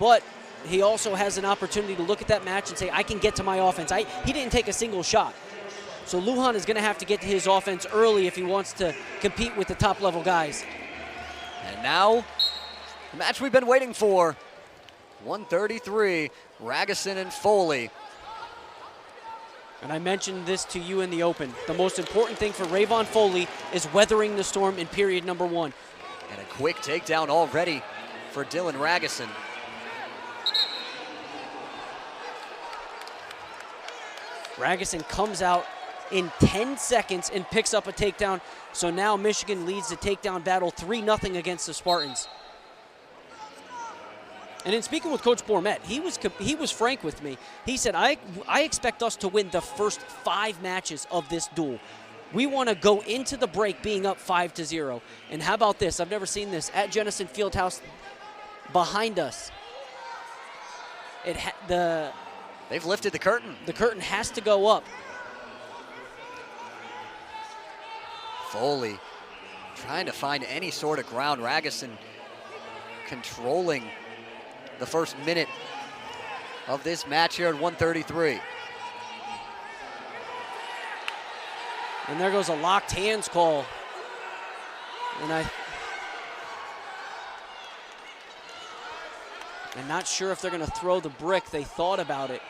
but he also has an opportunity to look at that match and say, I can get to my offense. He didn't take a single shot. So Lewan is going to have to get to his offense early if he wants to compete with the top-level guys. And now, the match we've been waiting for. 133, Ragusin and Foley. And I mentioned this to you in the open. The most important thing for Rayvon Foley is weathering the storm in period number 1. And a quick takedown already for Dylan Ragusin. Ragusin comes out in 10 seconds and picks up a takedown. So now Michigan leads the takedown battle 3-0 against the Spartans. And in speaking with Coach Bourmet, he was frank with me. He said, I expect us to win the first 5 matches of this duel. We want to go into the break being up 5-0. And how about this? I've never seen this. At Jennison Fieldhouse, behind us, they've lifted the curtain. The curtain has to go up. Foley trying to find any sort of ground. Ragusin controlling the first minute of this match here at 133. And there goes a locked hands call. And I'm not sure if they're going to throw the brick. They thought about it.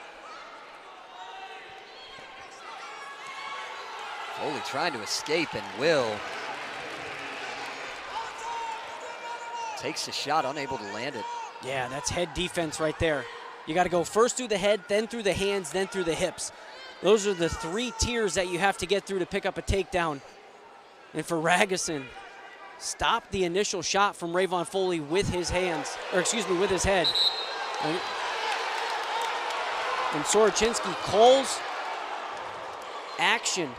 Foley trying to escape and will. Takes the shot, unable to land it. Yeah, that's head defense right there. You got to go first through the head, then through the hands, then through the hips. Those are the 3 tiers that you have to get through to pick up a takedown. And for Ragusin, stop the initial shot from Rayvon Foley with his hands, or excuse me, with his head. And Soroczynski calls action.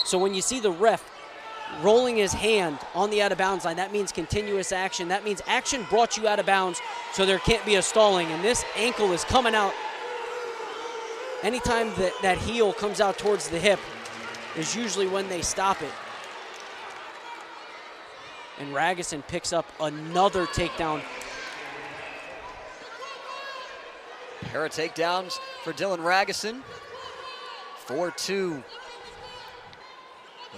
So when you see the ref rolling his hand on the out-of-bounds line, that means continuous action. That means action brought you out of bounds, so there can't be a stalling. And this ankle is coming out. Anytime that heel comes out towards the hip is usually when they stop it. And Ragusin picks up another takedown. Pair of takedowns for Dylan Ragusin. 4-2.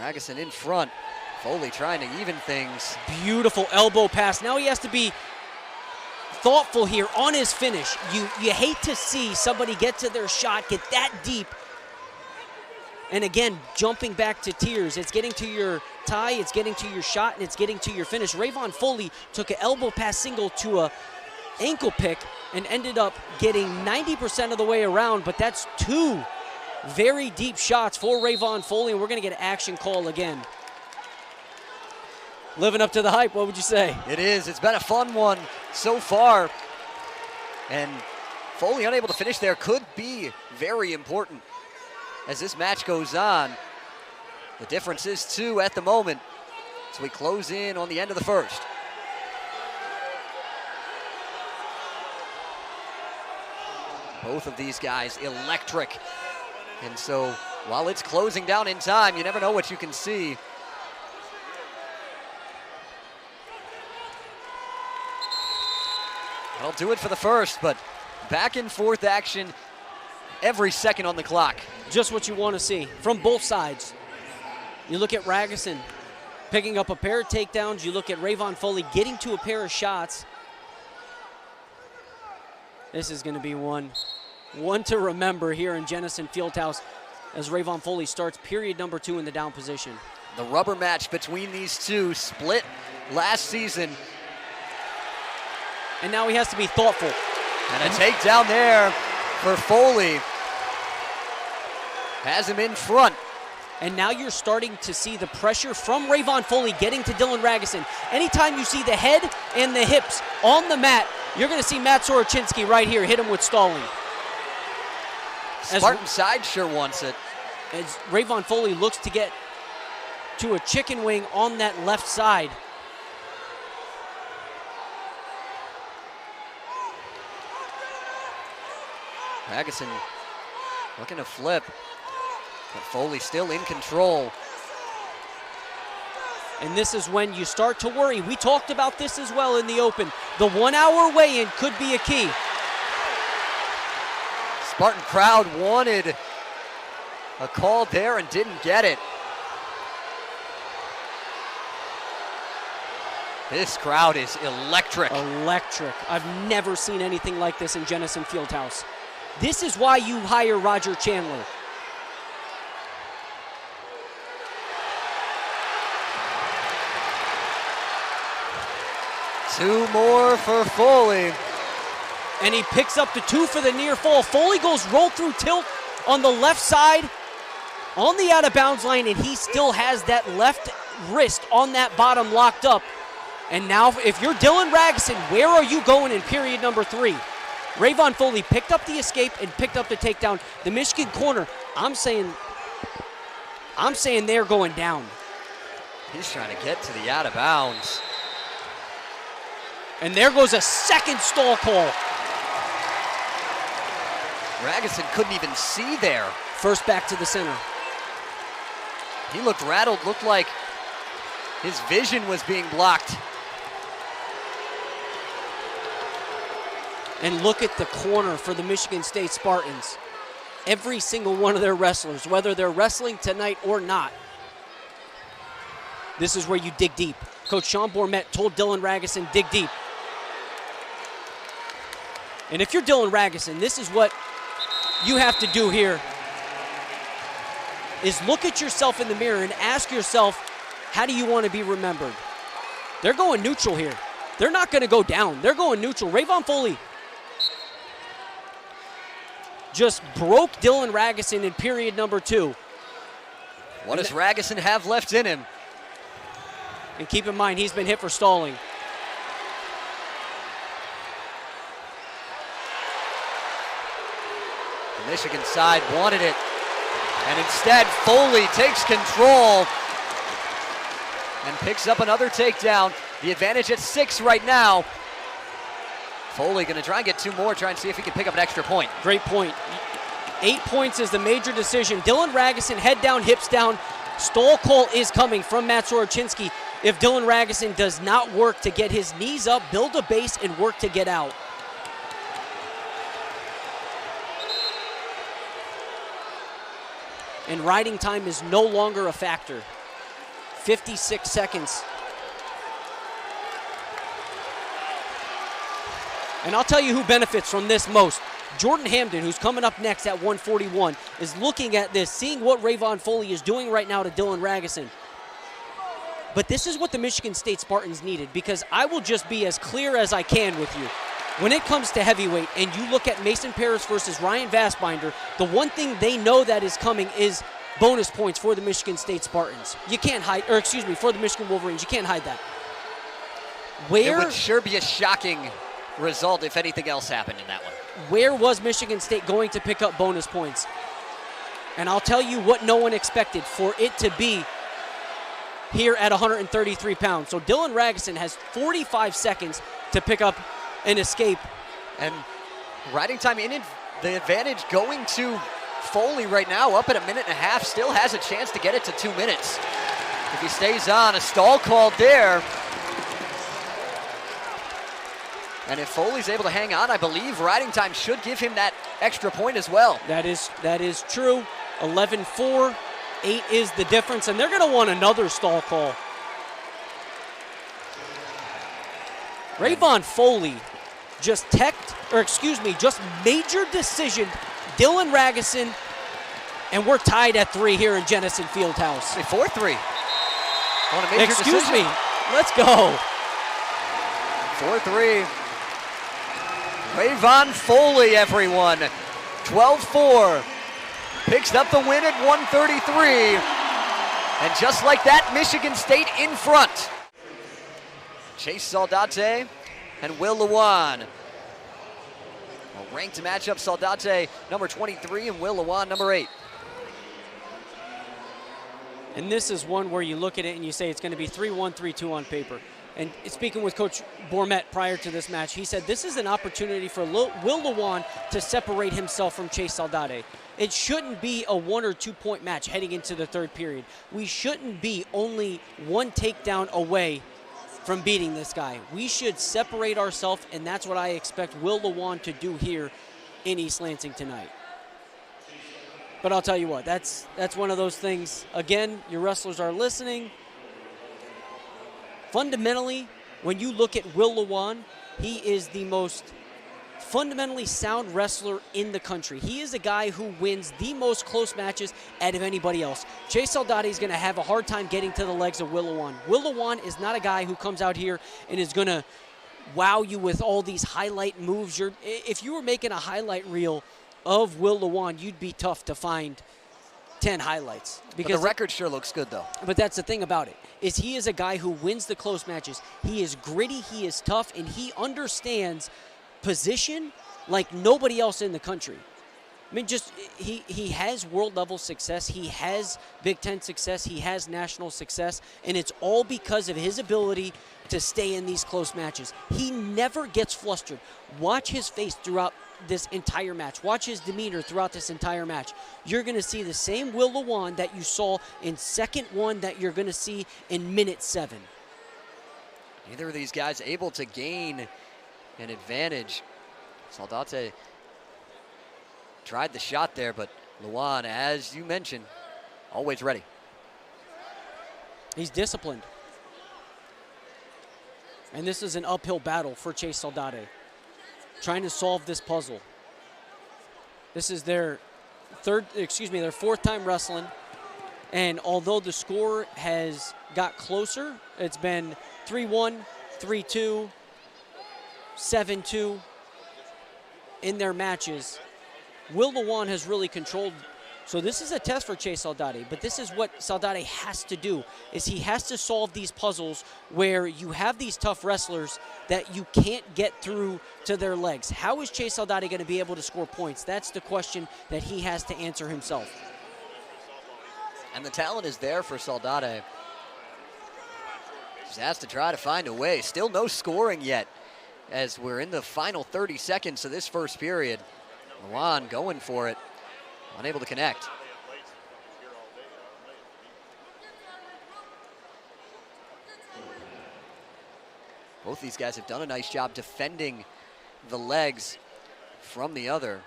Ragusin in front. Foley trying to even things. Beautiful elbow pass. Now he has to be thoughtful here on his finish. You hate to see somebody get to their shot, get that deep, and again, jumping back to tiers. It's getting to your tie, it's getting to your shot, and it's getting to your finish. Rayvon Foley took an elbow pass single to a ankle pick and ended up getting 90% of the way around, but that's 2 very deep shots for Rayvon Foley, and we're going to get an action call again. Living up to the hype, what would you say? It is. It's been a fun one so far. And Foley unable to finish there could be very important as this match goes on. The difference is 2 at the moment. So we close in on the end of the first. Both of these guys electric. And so while it's closing down in time, you never know what you can see. That'll do it for the first, but back and forth action every second on the clock. Just what you want to see from both sides. You look at Ragusin picking up a pair of takedowns. You look at Rayvon Foley getting to a pair of shots. This is going to be one to remember here in Jennison Fieldhouse as Rayvon Foley starts period number 2 in the down position. The rubber match between these two split last season. And now he has to be thoughtful. And a takedown there for Foley. Has him in front. And now you're starting to see the pressure from Rayvon Foley getting to Dylan Ragusin. Anytime you see the head and the hips on the mat, you're going to see Matt Soroczynski right here hit him with stalling. Spartan side sure wants it. As Rayvon Foley looks to get to a chicken wing on that left side. Ragusin looking to flip, but Foley still in control. And this is when you start to worry. We talked about this as well in the open. The 1 hour weigh-in could be a key. Spartan crowd wanted a call there and didn't get it. This crowd is electric. Electric. I've never seen anything like this in Jennison Fieldhouse. This is why you hire Roger Chandler. Two more for Foley. And he picks up the 2 for the near fall. Foley goes roll through tilt on the left side on the out of bounds line, and he still has that left wrist on that bottom locked up. And now if you're Dylan Ragusin, where are you going in period number 3? Rayvon Foley picked up the escape and picked up the takedown. The Michigan corner, I'm saying they're going down. He's trying to get to the out of bounds. And there goes a second stall call. Ragusin couldn't even see there. First back to the center. He looked rattled, looked like his vision was being blocked. And look at the corner for the Michigan State Spartans. Every single one of their wrestlers, whether they're wrestling tonight or not, this is where you dig deep. Coach Sean Bourmet told Dylan Ragusin, dig deep. And if you're Dylan Ragusin, this is what you have to do here, is look at yourself in the mirror and ask yourself, how do you want to be remembered? They're going neutral here. They're not going to go down. They're going neutral. Rayvon Foley just broke Dylan Ragusin in period number 2. What does Ragusin have left in him? And keep in mind, he's been hit for stalling. The Michigan side wanted it, and instead Foley takes control and picks up another takedown. The advantage at 6 right now. Foley gonna try and get 2 more, try and see if he can pick up an extra point. Great point. 8 points is the major decision. Dylan Ragusin, head down, hips down. Stall call is coming from Matt Soroczynski if Dylan Ragusin does not work to get his knees up, build a base, and work to get out. And riding time is no longer a factor. 56 seconds. And I'll tell you who benefits from this most. Jordan Hamden, who's coming up next at 141, is looking at this, seeing what Rayvon Foley is doing right now to Dylan Ragusin. But this is what the Michigan State Spartans needed, because I will just be as clear as I can with you. When it comes to heavyweight and you look at Mason Parris versus Ryan Vasbinder, the one thing they know that is coming is bonus points for the Michigan State Spartans. You can't hide, or excuse me, for the Michigan Wolverines. You can't hide that. It would sure be a shocking result if anything else happened in that one. Where was Michigan State going to pick up bonus points? And I'll tell you what no one expected, for it to be here at 133 pounds. So Dylan Ragusin has 45 seconds to pick up an escape. And riding time in the advantage going to Foley right now, up at 1.5 minutes, still has a chance to get it to 2 minutes. If he stays on, a stall called there. And if Foley's able to hang on, I believe riding time should give him that extra point as well. That is true. 11-4, 8 is the difference, and they're going to want another stall call. Rayvon Foley just major decision Dylan Ragusin, and we're tied at 3 here in Jennison Fieldhouse. 4-3. On a major Excuse decision. me. Let's go. 4-3. Rayvon Foley, everyone. 12-4. Picks up the win at 133. And just like that, Michigan State in front. Chase Saldate and Will Lewan. A ranked matchup, Saldate number 23 and Will Lewan number 8. And this is one where you look at it and you say it's going to be 3-1, 3-2 on paper. And speaking with Coach Bourmet prior to this match, he said this is an opportunity for Will Lewan to separate himself from Chase Saldate. It shouldn't be a 1 or 2 point match heading into the third period. We shouldn't be only 1 takedown away from beating this guy. We should separate ourselves, and that's what I expect Will Lewan to do here in East Lansing tonight. But I'll tell you what, that's one of those things. Again, your wrestlers are listening. Fundamentally, when you look at Will Lewan, he is the most fundamentally sound wrestler in the country. He is a guy who wins the most close matches out of anybody else. Chase Saldate is going to have a hard time getting to the legs of Will Lewan. Will Lewan is not a guy who comes out here and is going to wow you with all these highlight moves. If you were making a highlight reel of Will Lewan, you'd be tough to find 10 highlights. Because the record sure looks good, though. But that's the thing about it, is he is a guy who wins the close matches. He is gritty, he is tough, and he understands position like nobody else in the country. I mean, just he has world-level success. He has Big Ten success. He has national success. And it's all because of his ability to stay in these close matches. He never gets flustered. Watch his face throughout this entire match. Watch his demeanor throughout this entire match. You're going to see the same Will Lewan that you saw in second one that you're going to see in minute 7. Neither of these guys able to gain an advantage. Saldate tried the shot there, but Lewan, as you mentioned, always ready. He's disciplined. And this is an uphill battle for Chase Saldate, trying to solve this puzzle. This is their fourth time wrestling. And although the score has got closer, it's been 3-1, 3-2, 7-2 in their matches, Will Lewan has really controlled. So this is a test for Chase Saldate, but this is what Saldate has to do, is he has to solve these puzzles where you have these tough wrestlers that you can't get through to their legs. How is Chase Saldate going to be able to score points? That's the question that he has to answer himself. And the talent is there for Saldate. Just has to try to find a way. Still no scoring yet, as we're in the final 30 seconds of this first period. Lewan going for it, unable to connect. Both these guys have done a nice job defending the legs from the other.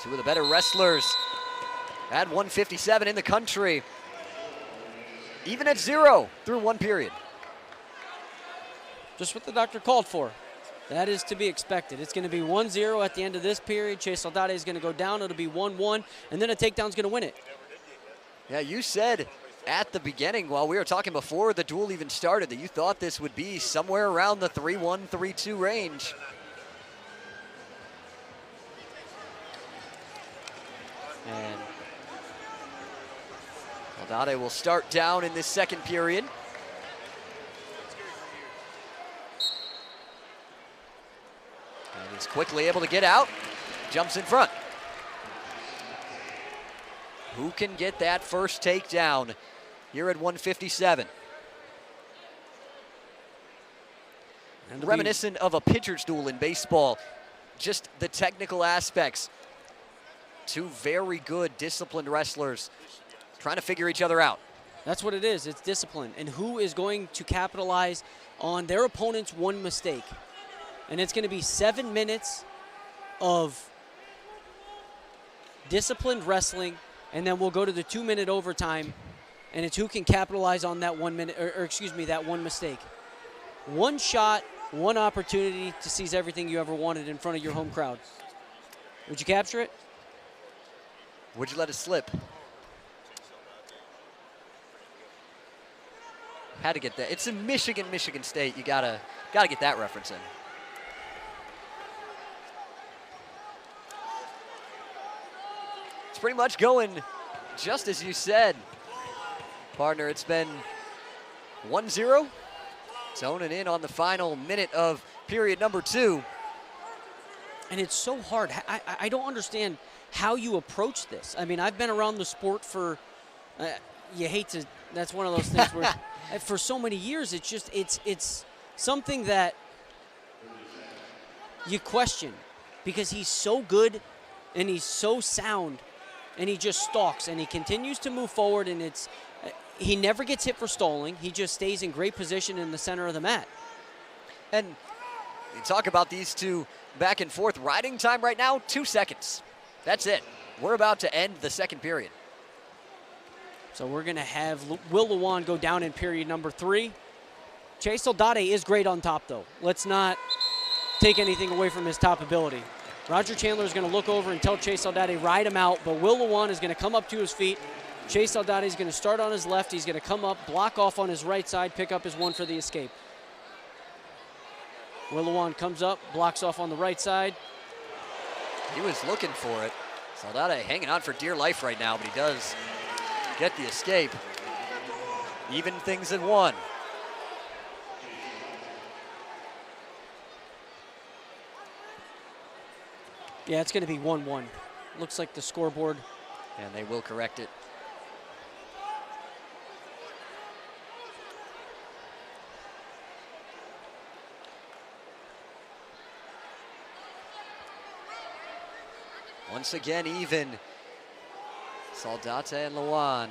Two of the better wrestlers at 157 in the country, even at 0 through 1 period. Just what the doctor called for. That is to be expected. It's going to be 1-0 at the end of this period. Chase Saldate is going to go down. It'll be 1-1, and then a takedown's going to win it. Yeah, you said at the beginning, while we were talking before the duel even started, that you thought this would be somewhere around the 3-1, 3-2 range. And Saldate will start down in this second period. And he's quickly able to get out, jumps in front. Who can get that first takedown here at 157? And reminiscent of a pitcher's duel in baseball, just the technical aspects. Two very good, disciplined wrestlers trying to figure each other out. That's what it is. It's discipline. And who is going to capitalize on their opponent's one mistake? And it's going to be 7 minutes of disciplined wrestling, and then we'll go to the 2-minute overtime, and it's who can capitalize on that 1 minute, that one mistake. One shot, one opportunity to seize everything you ever wanted in front of your home crowd. Would you capture it? Would you let it slip? Had to get that. It's in Michigan State. You gotta get that reference in. It's pretty much going just as you said, partner. It's been 1-0. Zoning in on the final minute of period number 2. And it's so hard. I don't understand how you approach this. I mean, I've been around the sport for, you hate to, that's one of those things where for so many years, it's just, it's something that you question because he's so good and he's so sound and he just stalks and he continues to move forward, and he never gets hit for stalling. He just stays in great position in the center of the mat. And you talk about these two back and forth. Riding time right now, 2 seconds. That's it. We're about to end the second period. So we're going to have Will Lewan go down in period number 3. Chase Saldate is great on top, though. Let's not take anything away from his top ability. Roger Chandler is going to look over and tell Chase Saldate, ride him out, but Will Lewan is going to come up to his feet. Chase Saldate is going to start on his left. He's going to come up, block off on his right side, pick up his 1 for the escape. Will Lewan comes up, blocks off on the right side. He was looking for it. Saldate hanging on for dear life right now, but he does get the escape. Even things at 1. Yeah, it's going to be 1-1. Looks like the scoreboard. And they will correct it. Once again, even. Saldate and Lewan.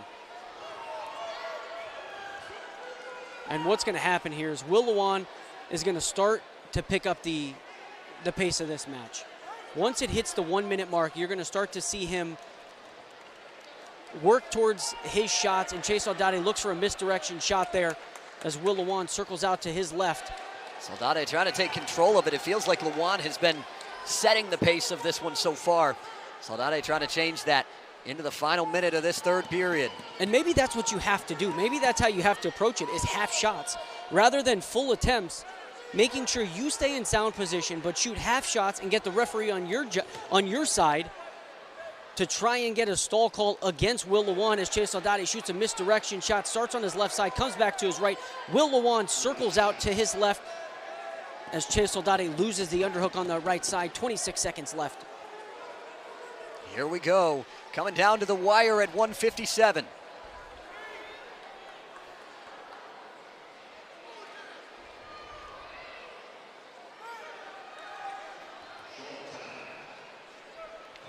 And what's going to happen here is Will Lewan is going to start to pick up the pace of this match. Once it hits the 1 minute mark, you're going to start to see him work towards his shots, and Chase Saldate looks for a misdirection shot there as Will Lewan circles out to his left. Saldate trying to take control of it. It feels like Lewan has been setting the pace of this one so far. Saldate trying to change that into the final minute of this third period. And maybe that's what you have to do. Maybe that's how you have to approach it, is half shots. Rather than full attempts, making sure you stay in sound position, but shoot half shots and get the referee on your side to try and get a stall call against Will Lewan as Chase Saldate shoots a misdirection shot, starts on his left side, comes back to his right. Will Lewan circles out to his left as Chase Saldate loses the underhook on the right side. 26 seconds left. Here we go. Coming down to the wire at 1:57.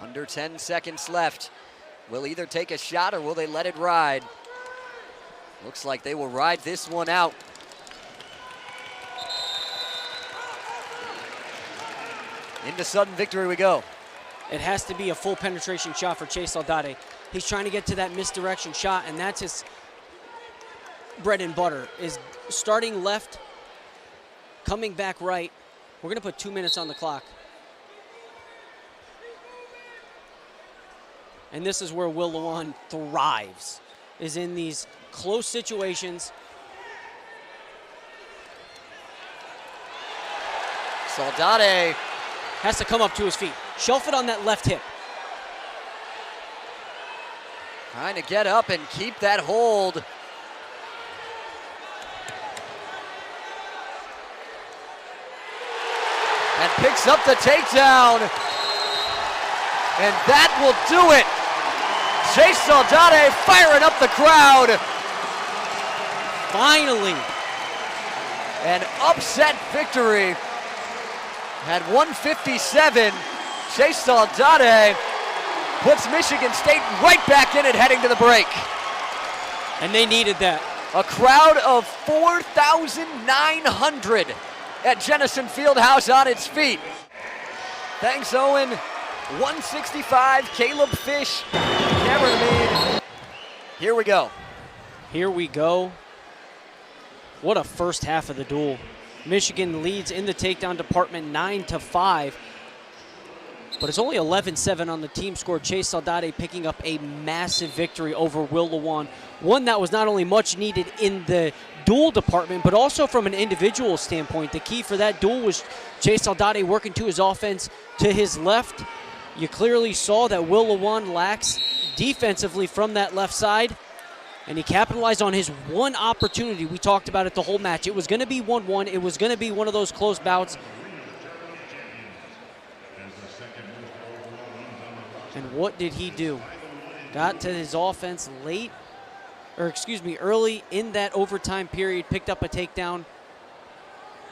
Under 10 seconds left. Will either take a shot or will they let it ride? Looks like they will ride this one out. Into sudden victory we go. It has to be a full penetration shot for Chase Saldate. He's trying to get to that misdirection shot, and that's his bread and butter, is starting left, coming back right. We're going to put 2 minutes on the clock. And this is where Will Lewan thrives, is in these close situations. Saldate has to come up to his feet. Shelf it on that left hip. trying to get up and keep that hold. And picks up the takedown. And that will do it. Chase Saldate firing up the crowd. Finally. An upset victory. At 1:57, Chase Saldate puts Michigan State right back in it heading to the break. And they needed that. A crowd of 4,900 at Jennison Fieldhouse on its feet. Thanks, Owen. 165, Caleb Fish, Cameron Amine. Here we go. Here we go. What a first half of the duel. Michigan leads in the takedown department 9-5. But it's only 11-7 on the team score. Chase Saldate picking up a massive victory over Will Lewan. One that was not only much needed in the duel department, but also from an individual standpoint. The key for that duel was Chase Saldate working to his offense to his left. You clearly saw that Will Lewan lacks defensively from that left side. And he capitalized on his one opportunity. We talked about it the whole match. It was going to be 1-1. It was going to be one of those close bouts. And what did he do? Got to his offense early in that overtime period, picked up a takedown,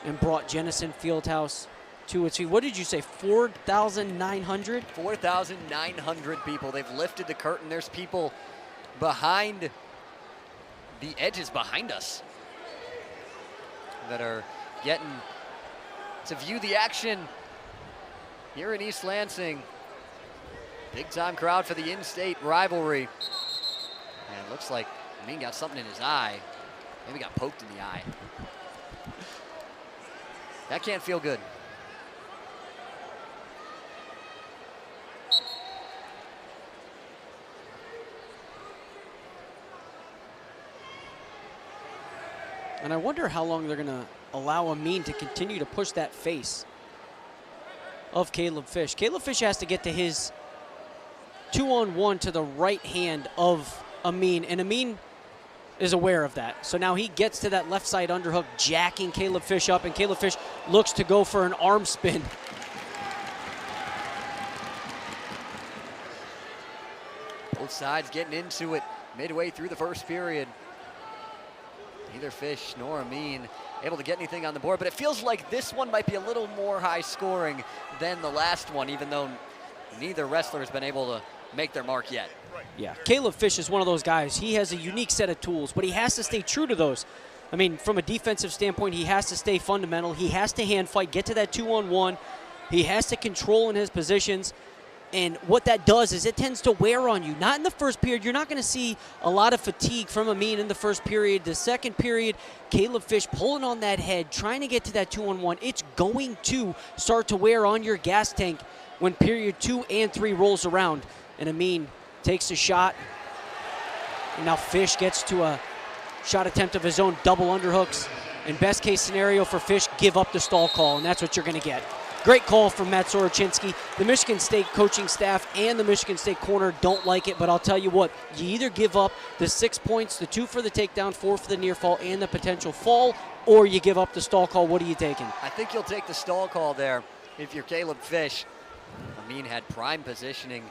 and brought Jennison Fieldhouse to its feet. What did you say, 4,900? 4,900 people. They've lifted the curtain. There's people behind the edges behind us that are getting to view the action here in East Lansing. Big time crowd for the in-state rivalry. And it looks like Amine got something in his eye. Maybe got poked in the eye. That can't feel good. And I wonder how long they're going to allow Amine to continue to push that face of Caleb Fish. Caleb Fish has to get to his 2-on-1 to the right hand of Amine, and Amine is aware of that. So now he gets to that left side underhook, jacking Caleb Fish up, and Caleb Fish looks to go for an arm spin. Both sides getting into it midway through the first period. Neither Fish nor Amine able to get anything on the board, but it feels like this one might be a little more high scoring than the last one, even though neither wrestler has been able to make their mark yet. Yeah, Caleb Fish is one of those guys. He has a unique set of tools, but he has to stay true to those. I mean, from a defensive standpoint, he has to stay fundamental. He has to hand fight, get to that 2-on-1. He has to control in his positions. And what that does is it tends to wear on you. Not in the first period. You're not going to see a lot of fatigue from Amine in the first period. The second period, Caleb Fish pulling on that head, trying to get to that 2-on-1. It's going to start to wear on your gas tank when period 2 and 3 rolls around. And Amine takes a shot. And now Fish gets to a shot attempt of his own, double underhooks. And best case scenario for Fish, give up the stall call, and that's what you're going to get. Great call from Matt Sorochinsky. The Michigan State coaching staff and the Michigan State corner don't like it, but I'll tell you what, you either give up the 6 points, the 2 for the takedown, 4 for the near fall, and the potential fall, or you give up the stall call. What are you taking? I think you'll take the stall call there if you're Caleb Fish. Amine had prime positioning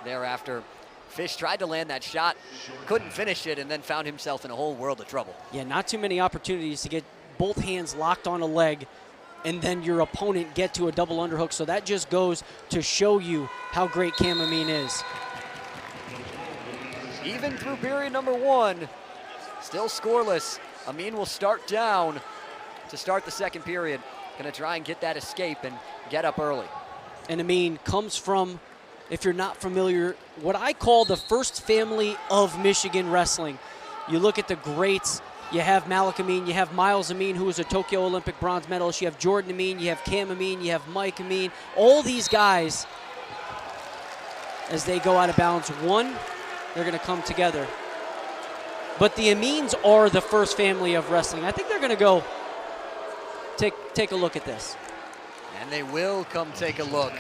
thereafter. Fish tried to land that shot, couldn't finish it, and then found himself in a whole world of trouble. Yeah, not too many opportunities to get both hands locked on a leg and then your opponent get to a double underhook. So that just goes to show you how great Cam Amine is. Even through period number 1, still scoreless. Amine will start down to start the second period. Gonna try and get that escape and get up early. And Amine comes from, if you're not familiar, what I call the first family of Michigan wrestling. You look at the greats. You have Malik Amine, you have Miles Amine, who was a Tokyo Olympic bronze medalist. You have Jordan Amine, you have Cam Amine, you have Mike Amine. All these guys, as they go out of bounds, one, they're going to come together. But the Amines are the first family of wrestling. I think they're going to go take a look at this. And they will come take a look.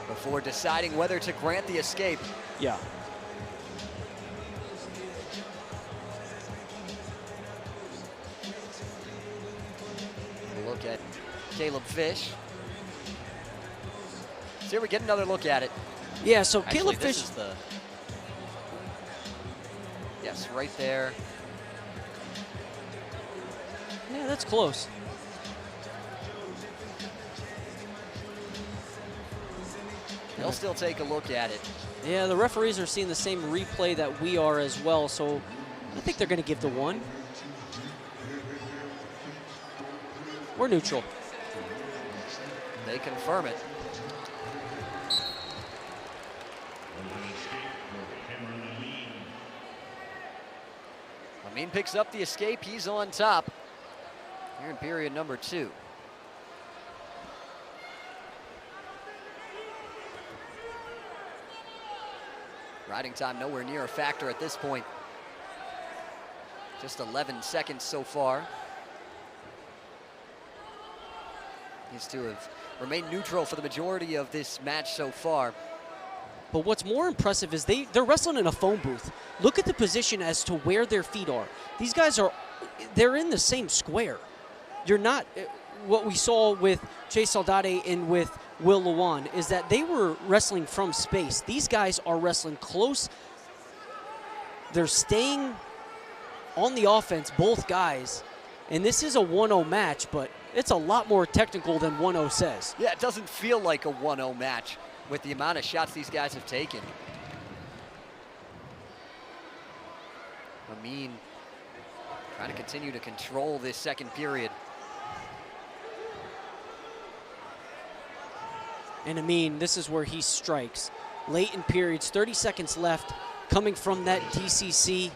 Before deciding whether to grant the escape. Yeah. We'll look at Caleb Fish. So here we get another look at it. Yeah, so Actually, Caleb this Fish. Is the, yes, right there. Yeah, that's close. They'll still take a look at it. Yeah, the referees are seeing the same replay that we are as well, so I think they're going to give the 1. We're neutral. They confirm it. Amine picks up the escape. He's on top here in period number 2. Riding time nowhere near a factor at this point. Just 11 seconds so far. These two have remained neutral for the majority of this match so far. But what's more impressive is they're wrestling in a phone booth. Look at the position as to where their feet are. These guys they're in the same square. You're not, what we saw with Chase Saldate and with Will Lewan is that they were wrestling from space. These guys are wrestling close. They're staying on the offense, both guys. And this is a 1-0 match, but it's a lot more technical than 1-0 says. Yeah, it doesn't feel like a 1-0 match with the amount of shots these guys have taken. Amine trying to continue to control this second period. And Amine, this is where he strikes. Late in periods, 30 seconds left, coming from that DCC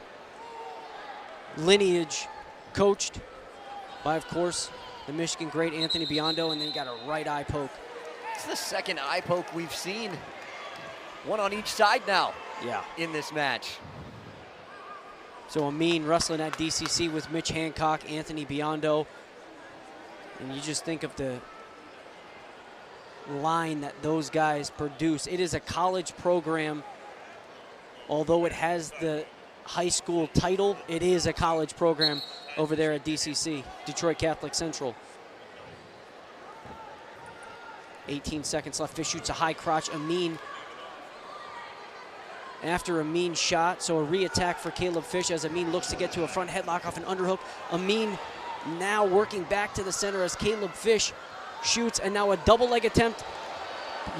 lineage, coached by, of course, the Michigan great Anthony Biondo, and then he got a right eye poke. It's the second eye poke we've seen. One on each side now in this match. So Amine wrestling at DCC with Mitch Hancock, Anthony Biondo. And you just think of the line that those guys produce. It is a college program. Although it has the high school title, it is a college program over there at DCC, Detroit Catholic Central. 18 seconds left. Fish shoots a high crotch. Amine, after Amine's shot, so a re-attack for Caleb Fish as Amine looks to get to a front headlock off an underhook. Amine now working back to the center as Caleb Fish shoots, and now a double leg attempt.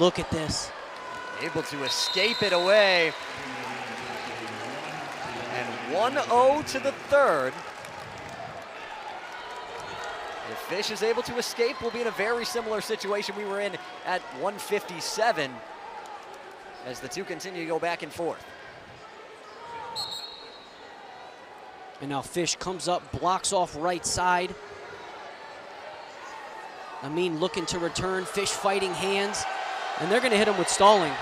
Look at this. Able to escape it away. And 1-0 to the third. If Fish is able to escape, we'll be in a very similar situation we were in at 157 as the two continue to go back and forth. And now Fish comes up, blocks off right side. Amine looking to return, Fish fighting hands, and they're gonna hit him with stalling.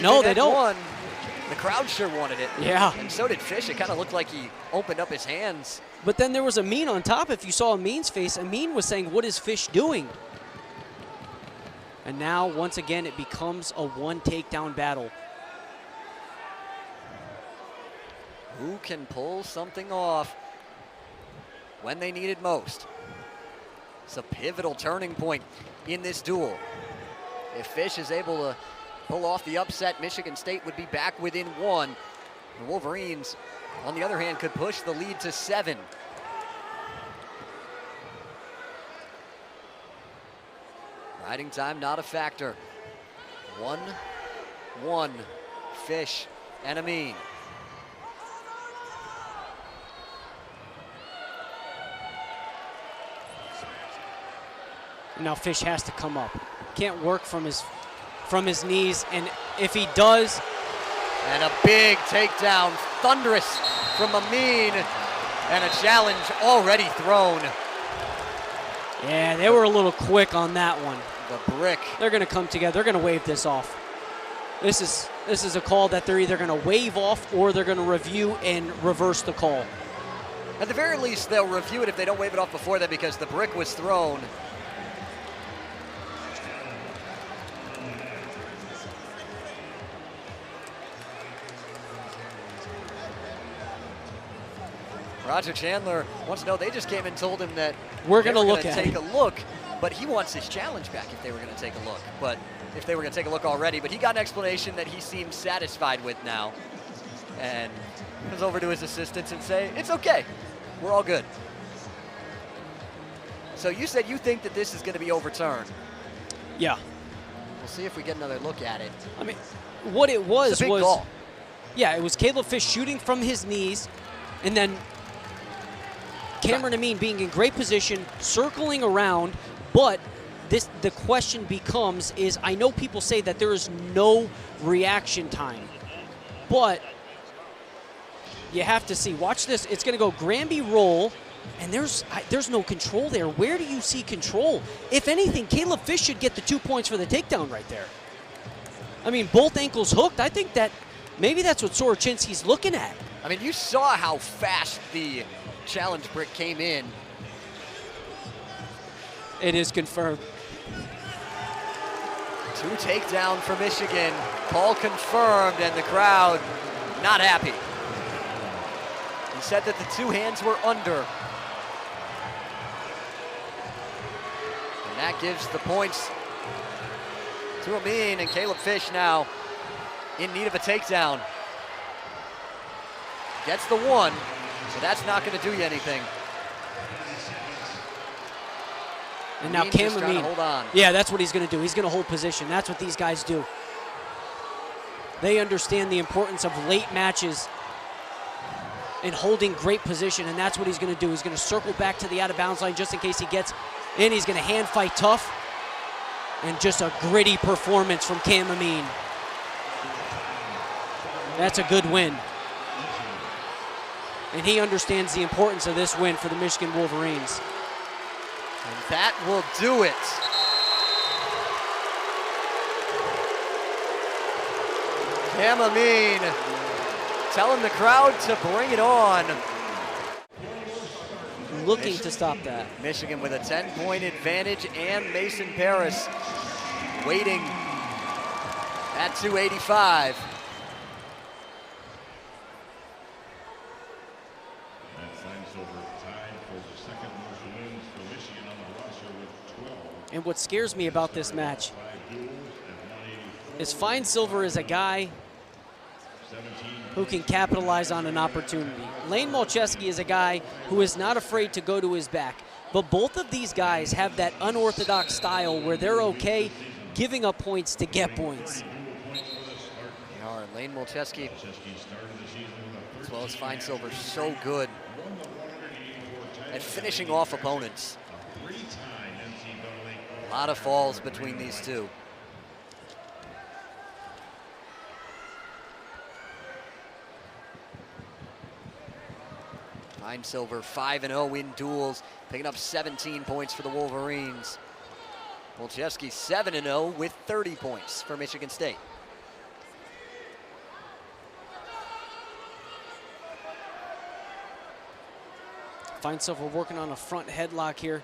No, they don't. One, the crowd sure wanted it. Yeah. And so did Fish. It kind of looked like he opened up his hands. But then there was Amine on top. If you saw Amine's face, Amine was saying, what is Fish doing? And now, once again, it becomes a one takedown battle. Who can pull something off when they need it most? It's a pivotal turning point in this duel. If Fish is able to pull off the upset, Michigan State would be back within one. The Wolverines, on the other hand, could push the lead to 7. Riding time not a factor. 1-1, Fish and Amine. Now Fish has to come up. Can't work from his knees, and if he does. And a big takedown, thunderous from Amine, and a challenge already thrown. Yeah, they were a little quick on that one. The brick. They're gonna come together, they're gonna wave this off. This is a call that they're either gonna wave off or they're gonna review and reverse the call. At the very least, they'll review it if they don't wave it off before that, because the brick was thrown. Roger Chandler wants to know, they just came and told him that we're going to look at take a look, but he wants his challenge back if they were going to take a look. But if they were going to take a look already, but he got an explanation that he seems satisfied with now. And goes over to his assistants and say, it's okay, we're all good. So you said you think that this is going to be overturned. Yeah. We'll see if we get another look at it. I mean, what it was it's a big call. Yeah, it was Caleb Fish shooting from his knees, and then Cameron Amine being in great position, circling around, but the question becomes is, I know people say that there is no reaction time, but you have to see. Watch this. It's going to go Granby roll, and there's no control there. Where do you see control? If anything, Caleb Fish should get the 2 points for the takedown right there. I mean, both ankles hooked. I think that maybe that's what Soroczynski's looking at. I mean, you saw how fast the challenge brick came in. It is confirmed. 2 takedown for Michigan. Call confirmed, and the crowd not happy. He said that the 2 hands were under. And that gives the points to Amine, and Caleb Fish now in need of a takedown. Gets the 1, so that's not going to do you anything. And now Cam Amine, hold on. Yeah, that's what he's going to do. He's going to hold position. That's what these guys do. They understand the importance of late matches. and holding great position, and that's what he's going to do. He's going to circle back to the out-of-bounds line just in case he gets in. He's going to hand fight tough, and just a gritty performance from Cam Amine. That's a good win. And he understands the importance of this win for the Michigan Wolverines. And that will do it. Cam Amine telling the crowd to bring it on. Looking to stop that. Michigan with a 10-point advantage, and Mason Parris waiting at 285. And what scares me about this match is Finesilver is a guy who can capitalize on an opportunity. Layne Malczewski is a guy who is not afraid to go to his back. But both of these guys have that unorthodox style where they're okay giving up points to get points. They are. Layne Malczewski, as well as Finesilver, so good at finishing off opponents. A lot of falls between these two. Finesilver 5-0 in duels, picking up 17 points for the Wolverines. Malczewski 7-0 with 30 points for Michigan State. Finesilver working on a front headlock here.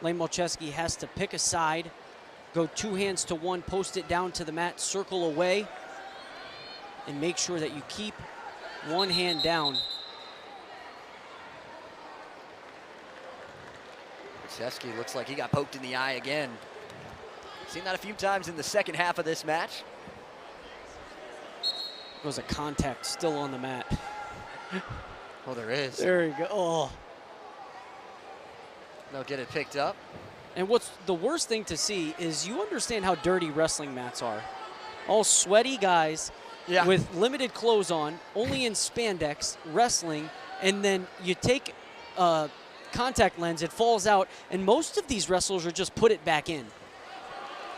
Layne Malczewski has to pick a side, go 2 hands to 1, post it down to the mat, circle away, and make sure that you keep 1 hand down. Malczewski looks like he got poked in the eye again. Seen that a few times in the second half of this match. Goes a contact still on the mat. Oh, there is. There you go. Oh. They'll get it picked up. And what's the worst thing to see is you understand how dirty wrestling mats are. All sweaty guys with limited clothes on, only in spandex, wrestling, and then you take a contact lens, it falls out, and most of these wrestlers are just put it back in.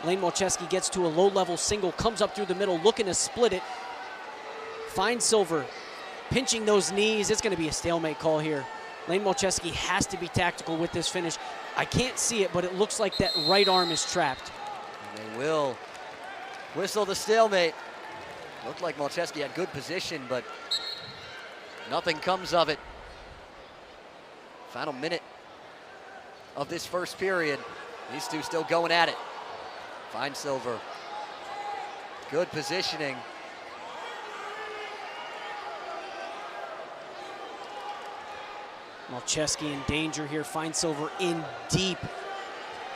Layne Malczewski gets to a low-level single, comes up through the middle, looking to split it. Finesilver pinching those knees. It's going to be a stalemate call here. Layne Malczewski has to be tactical with this finish. I can't see it, but it looks like that right arm is trapped. And they will whistle the stalemate. Looked like Malczewski had good position, but nothing comes of it. Final minute of this first period. These two still going at it. Finesilver, good positioning. Malczewski in danger here. Finesilver in deep.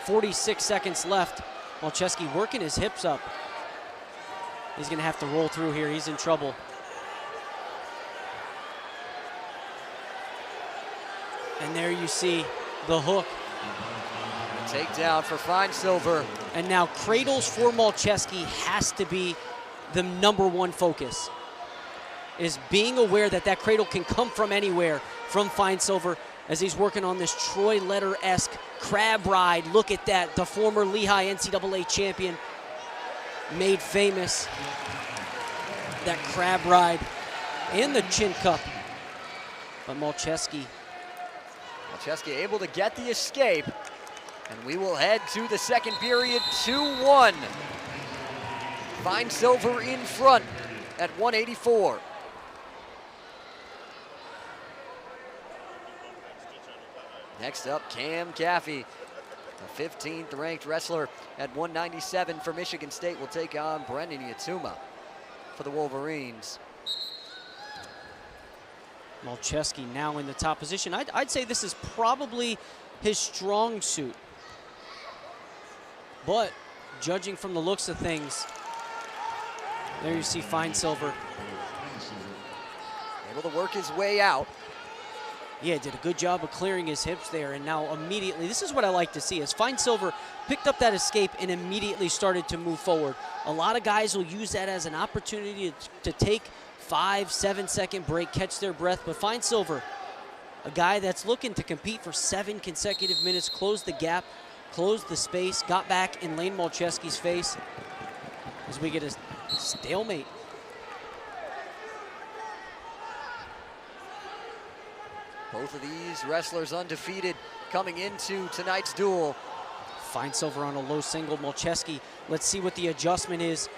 46 seconds left. Malczewski working his hips up. He's going to have to roll through here. He's in trouble. And there you see the hook. Takedown for Finesilver. And now cradles for Malczewski has to be the #1 focus. Is being aware that that cradle can come from anywhere from Finesilver as he's working on this Troy Letter-esque crab ride. Look at that, the former Lehigh NCAA champion made famous. That crab ride and the chin cup. But Malczewski Able to get the escape, and we will head to the second period, 2-1. Finesilver in front at 184. Next up, Cam Caffey, the 15th ranked wrestler at 197 for Michigan State, will take on Brendan Yatuma for the Wolverines. Malczewski now in the top position. I'd say this is probably his strong suit. But judging from the looks of things, there you see Finesilver. Able to work his way out. Yeah, did a good job of clearing his hips there, and now immediately, this is what I like to see, is Finesilver picked up that escape and immediately started to move forward. A lot of guys will use that as an opportunity to take 5-7 second break, catch their breath. But Finesilver, a guy that's looking to compete for 7 consecutive minutes, closed the gap, closed the space, got back in Layne Malczewski's face as we get a stalemate. Both of these wrestlers undefeated coming into tonight's duel. Finesilver on a low single. Malczewski, let's see what the adjustment is.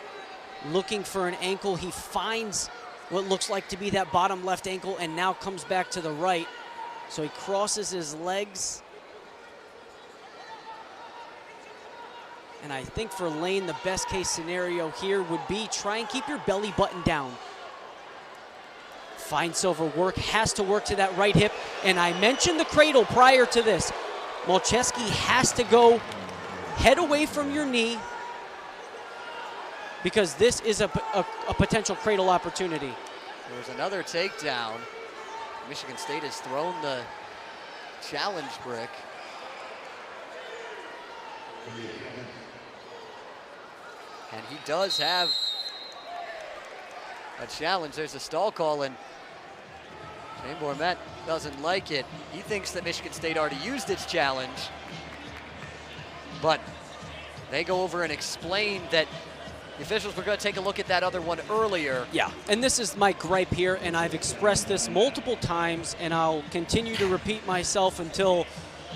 Looking for an ankle. He finds what looks like to be that bottom left ankle and now comes back to the right. So he crosses his legs. And I think for Layne, the best case scenario here would be try and keep your belly button down. Finesilver has to work to that right hip. And I mentioned the cradle prior to this. Malczewski has to go head away from your knee because this is a potential cradle opportunity. There's another takedown. Michigan State has thrown the challenge brick. And he does have a challenge. There's a stall call, and Shane Bourmet doesn't like it. He thinks that Michigan State already used its challenge, but they go over and explain that the officials were going to take a look at that other one earlier. Yeah, and this is my gripe here, and I've expressed this multiple times, and I'll continue to repeat myself until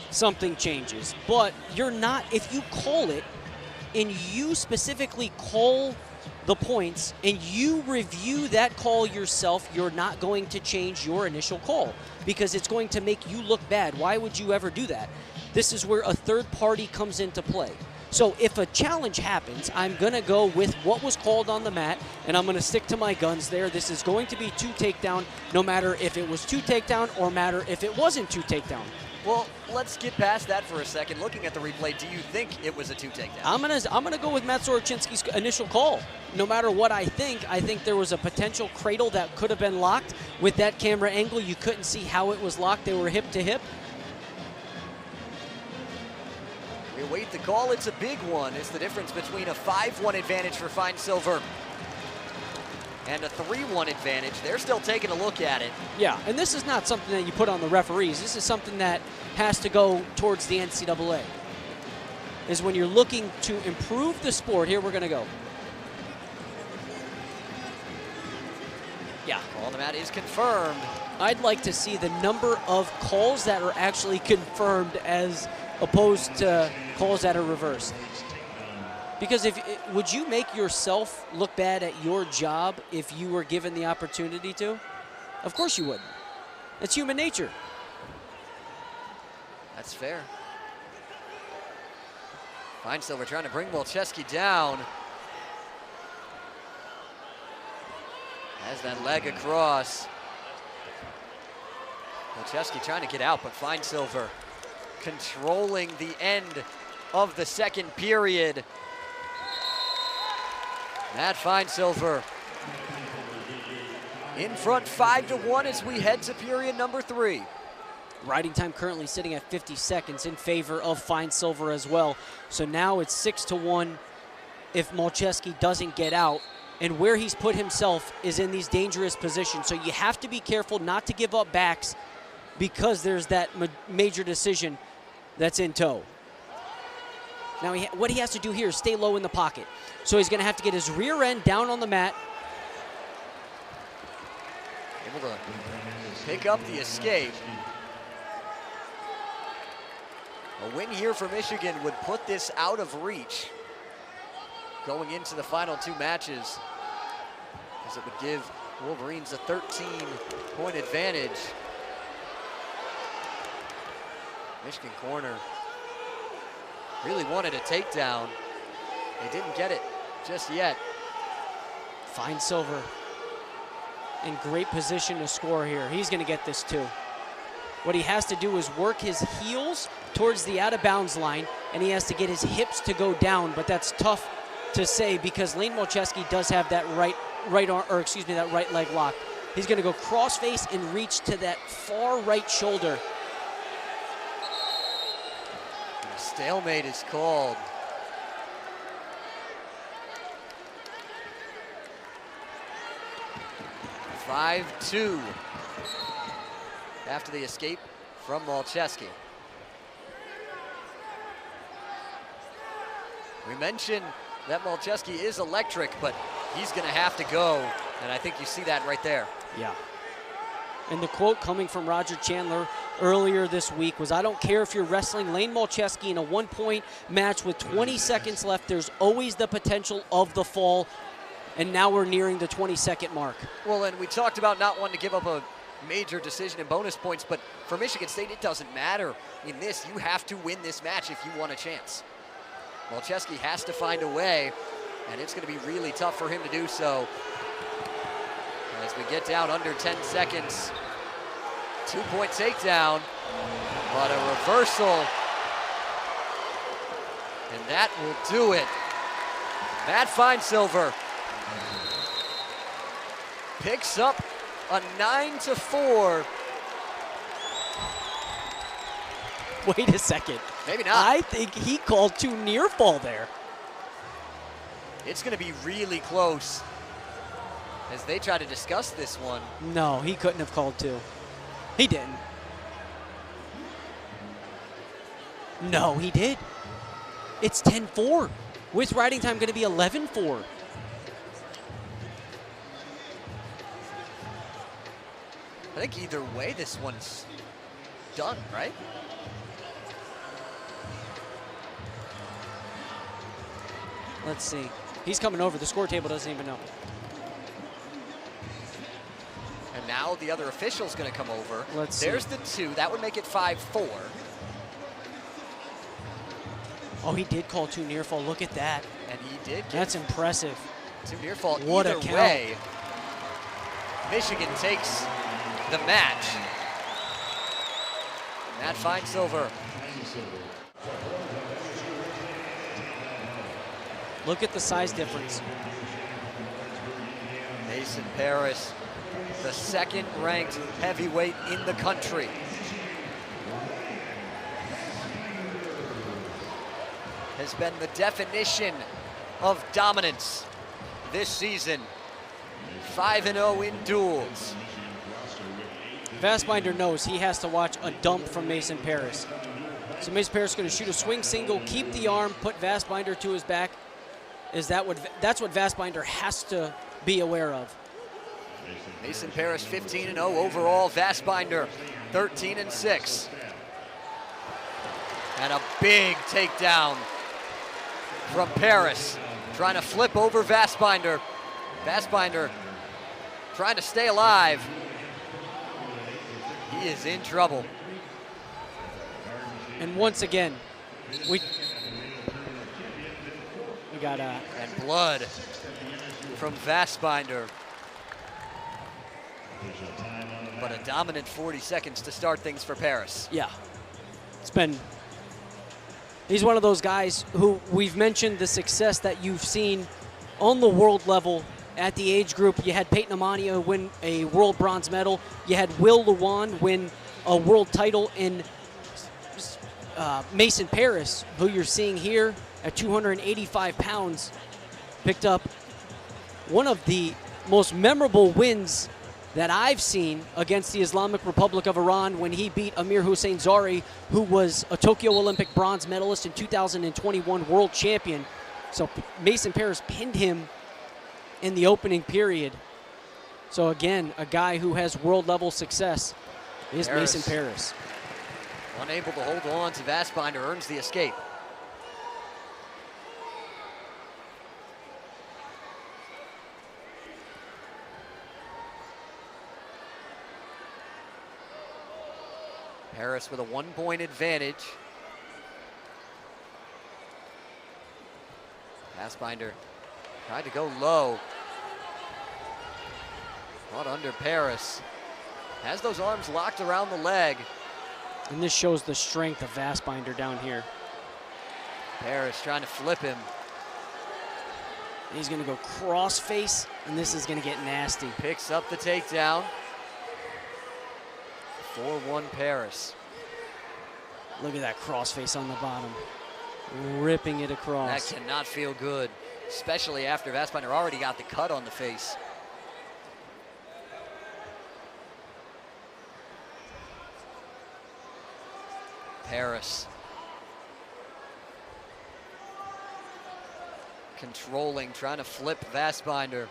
something changes. But you're not, if you call it, and you specifically call the points, and you review that call yourself, you're not going to change your initial call because it's going to make you look bad. Why would you ever do that? This is where a third party comes into play. So if a challenge happens, I'm going to go with what was called on the mat, and I'm going to stick to my guns there. This is going to be 2 takedown, no matter if it was 2 takedown or matter if it wasn't 2 takedown. Well, let's get past that for a second. Looking at the replay, do you think it was a 2 takedown? I'm gonna go with Matt Soroczynski's initial call. No matter what I think there was a potential cradle that could have been locked. With that camera angle, you couldn't see how it was locked. They were hip to hip. We await the call. It's a big one. It's the difference between a 5-1 advantage for Finesilver and a 3-1 advantage. They're still taking a look at it. Yeah, and this is not something that you put on the referees. This is something that has to go towards the NCAA. Is when you're looking to improve the sport. Here we're going to go. Yeah. Call on the mat is confirmed. I'd like to see the number of calls that are actually confirmed as opposed to calls that are reversed. Because would you make yourself look bad at your job if you were given the opportunity to? Of course you wouldn't. It's human nature. That's fair. Finesilver trying to bring Malczewski down. Has that leg across. Malczewski trying to get out, but Finesilver controlling the end of the second period. Matt Finesilver in front 5-1 as we head to period number 3. Riding time currently sitting at 50 seconds in favor of Finesilver as well. So now it's 6-1 if Malczewski doesn't get out. And where he's put himself is in these dangerous positions. So you have to be careful not to give up backs because there's that major decision that's in tow. Now, what he has to do here is stay low in the pocket. So he's going to have to get his rear end down on the mat. Able to pick up the escape. A win here for Michigan would put this out of reach going into the final 2 matches, as it would give Wolverines a 13-point advantage. Michigan corner really wanted a takedown. They didn't get it just yet. Finesilver in great position to score here. He's going to get this too. What he has to do is work his heels towards the out-of-bounds line, and he has to get his hips to go down, but that's tough to say because Layne Malczewski does have that right leg lock. He's going to go cross-face and reach to that far right shoulder. A stalemate is called. 5-2 after the escape from Malczewski. We mentioned that Malczewski is electric, but he's going to have to go, and I think you see that right there. Yeah. And the quote coming from Roger Chandler earlier this week was, "I don't care if you're wrestling Layne Malczewski in a one-point match with 20 seconds left, there's always the potential of the fall." And now we're nearing the 20-second mark. Well, and we talked about not wanting to give up a major decision in bonus points, but for Michigan State, it doesn't matter. In this, you have to win this match if you want a chance. Malczewski has to find a way, and it's going to be really tough for him to do so. As we get down under 10 seconds, 2-point takedown, but a reversal, and that will do it. Matt Finesilver picks up a 9-4. Wait a second. Maybe not. I think he called too near fall there. It's going to be really close as they try to discuss this one. No, he couldn't have called two. He didn't. No, he did. It's 10-4. With riding time going to be 11-4. I think either way, this one's done, right? Let's see. He's coming over. The score table doesn't even know. And now the other official's going to come over. Let's see. There's the 2. That would make it 5-4. Oh, he did call too near fall. Look at that. And he did get That's impressive. too near fall. What a Either count. way, Michigan takes the match. Matt Finesilver. Look at the size difference. Mason Parris, the second-ranked heavyweight in the country. Has been the definition of dominance this season. 5-0 in duels. Vasbinder knows he has to watch a dump from Mason Parris. So Mason Parris is going to shoot a swing single, keep the arm, put Vasbinder to his back. That's what Vasbinder has to be aware of. Mason Parris 15-0 overall. Vasbinder 13-6. And a big takedown from Parris, trying to flip over Vasbinder. Vasbinder trying to stay alive. He is in trouble. And once again, we got and blood from Vasbinder. But a dominant 40 seconds to start things for Parris. Yeah. He's one of those guys who we've mentioned the success that you've seen on the world level at the age group. You had Peyton Amania win a world bronze medal. You had Will Lewan win a world title. In Mason Parris, who you're seeing here at 285 pounds, picked up one of the most memorable wins that I've seen against the Islamic Republic of Iran when he beat Amir Hussein Zari, who was a Tokyo Olympic bronze medalist and 2021 world champion. So Mason Parris pinned him in the opening period. So again, a guy who has world level success is Mason Parris. Unable to hold on to Vasbinder, earns the escape. Parris with a 1-point advantage. Vasbinder tried to go low. Caught under Parris. Has those arms locked around the leg. And this shows the strength of Vasbinder down here. Parris trying to flip him. He's going to go cross face, and this is going to get nasty. Picks up the takedown. 4-1 Parris. Look at that cross face on the bottom. Ripping it across. That cannot feel good, especially after Vasbinder already got the cut on the face. Parris controlling, trying to flip Vasbinder.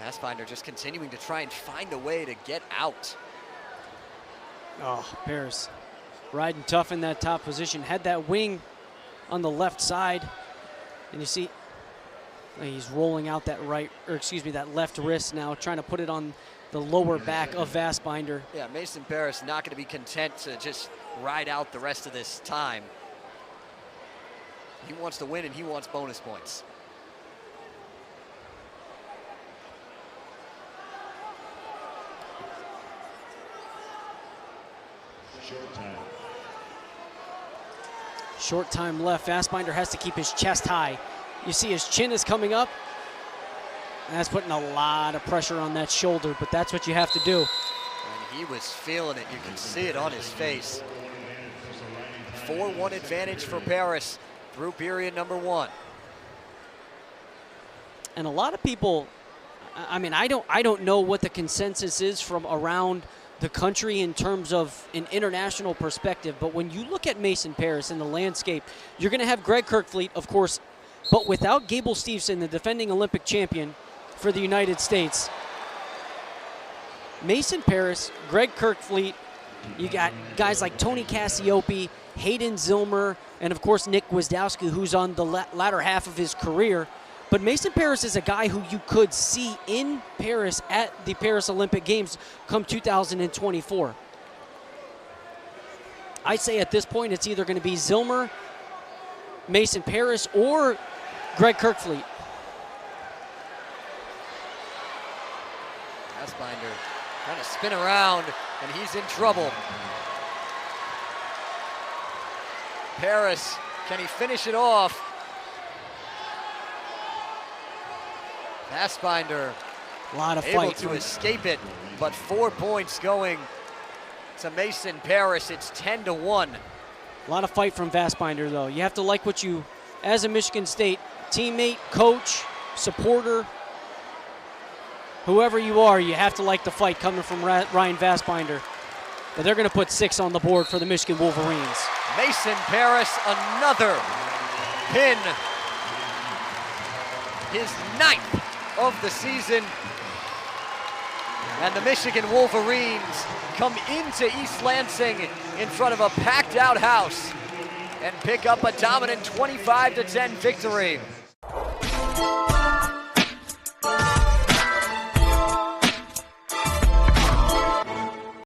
Vasbinder just continuing to try and find a way to get out. Oh, Parris riding tough in that top position. Had that wing on the left side. And you see he's rolling out that that left wrist now, trying to put it on the lower back of Vasbinder. Yeah, Mason Parris not going to be content to just ride out the rest of this time. He wants to win and he wants bonus points. Short time left. Vasbinder has to keep his chest high. You see his chin is coming up. And that's putting a lot of pressure on that shoulder, but that's what you have to do. And he was feeling it. You can see it on his face. 4-1 advantage for Parris through period number 1. And a lot of people, I mean, I don't know what the consensus is from around the country in terms of an international perspective, but when you look at Mason Parris in the landscape, you're going to have Greg Kirkfleet, of course, but without Gable Steveson, the defending Olympic champion for the United States. Mason Parris, Greg Kirkfleet, you got guys like Tony Cassiope, Hayden Zillmer, and of course Nick Gwiazdowski, who's on the latter half of his career. But Mason Parris is a guy who you could see in Paris at the Paris Olympic Games come 2024. I'd say at this point it's either going to be Zillmer, Mason Parris, or Greg Kirkfleet. Vasbinder trying to spin around, and he's in trouble. Parris, can he finish it off? Vasbinder A lot of able fight to escape it, but 4 points going to Mason Parris. It's 10-1. A lot of fight from Vasbinder, though. You have to like what you, as a Michigan State teammate, coach, supporter, whoever you are, you have to like the fight coming from Ryan Vasbinder. But they're going to put 6 on the board for the Michigan Wolverines. Mason Parris, another pin. His 9th of the season. And the Michigan Wolverines come into East Lansing in front of a packed out house and pick up a dominant 25-10 victory.